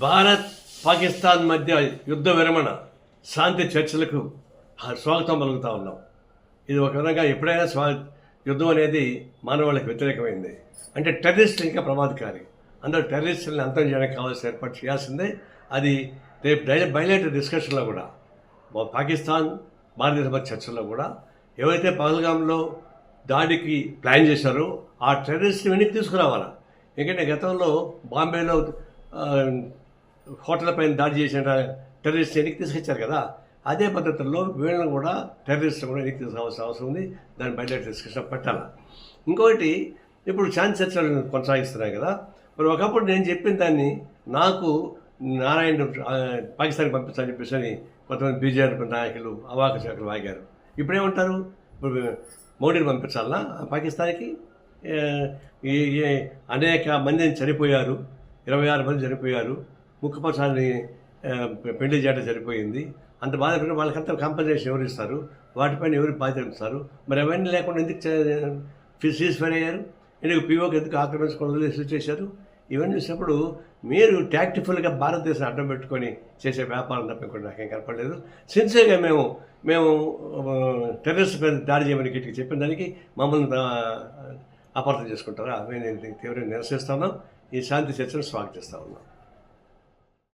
భారత్ పాకిస్తాన్ మధ్య యుద్ధ విరమణ శాంతి చర్చలకు స్వాగతం పలుకుతా ఉన్నాం. ఇది ఒక విధంగా ఎప్పుడైనా యుద్ధం అనేది మానవాళికి వ్యతిరేకమైంది. అంటే టెర్రరిస్టులు ఇంకా ప్రమాదకారి. అందరూ టెర్రరిస్టులను అంతం చేయడానికి కావాల్సిన ఏర్పాటు చేయాల్సిందే. అది రేపు బయలేటర్ డిస్కషన్లో కూడా పాకిస్తాన్ భారతదేశ మధ్య చర్చల్లో కూడా ఎవరైతే పహల్గామ్లో దాడికి ప్లాన్ చేశారో ఆ టెర్రరిస్ట్ని వెనక్కి తీసుకురావాలా. ఎందుకంటే గతంలో బాంబేలో హోటల్ పైన దాడి చేసిన టెర్రరిస్ట్ వెనక్కి తీసుకొచ్చారు కదా, అదే పద్ధతుల్లో వీళ్ళని కూడా టెర్రరిస్ట్ కూడా వెనక్కి తీసుకోవాల్సిన అవసరం ఉంది. దాన్ని బయట డిస్కషన్ పెట్టాలి. ఇంకొకటి, ఇప్పుడు శాంతి చర్చలు కొనసాగిస్తున్నాయి కదా, మరి ఒకప్పుడు నేను చెప్పిన దాన్ని నాకు నారాయణ పాకిస్తాన్కి పంపించాలని చెప్పేసి కొంతమంది బీజేపీ నాయకులు అవాక శాఖలు వాగారు. ఇప్పుడేమంటారు, ఇప్పుడు మోడీని పంపించాలన్నా పాకిస్తాన్కి? అనేక మందిని చనిపోయారు, 26 మంది చనిపోయారు, ముఖ్యపక్షాన్ని పెళ్లి చేయడం సరిపోయింది. అంత బాధపడిన వాళ్ళకంతా కాంపన్సేషన్ ఎవరు ఇస్తారు, వాటిపైన ఎవరు బాధ్యత ఇస్తారు? మరి అవన్నీ లేకుండా ఎందుకు సీజ్ ఫైర్ అయ్యారు? ఎందుకు పీఓకి ఎందుకు ఆక్రమించుకోవడం రిసీవ్ చేశారు? ఇవన్నీ చూసినప్పుడు మీరు టాక్టిఫుల్గా భారతదేశం అడ్డం పెట్టుకొని చేసే వ్యాపారం తప్పకుండా నాకేం కనపడలేదు. సిన్సియర్గా మేము టెర్రరిస్ట్ మీద దాడి చేయమని గట్టిగా చెప్పిన దానికి మమ్మల్ని అపార్థం చేసుకుంటారా? నేను తీవ్రంగా నిరసిస్తున్నాం. ఈ శాంతి చర్చను స్వాగతిస్తా ఉన్నాం.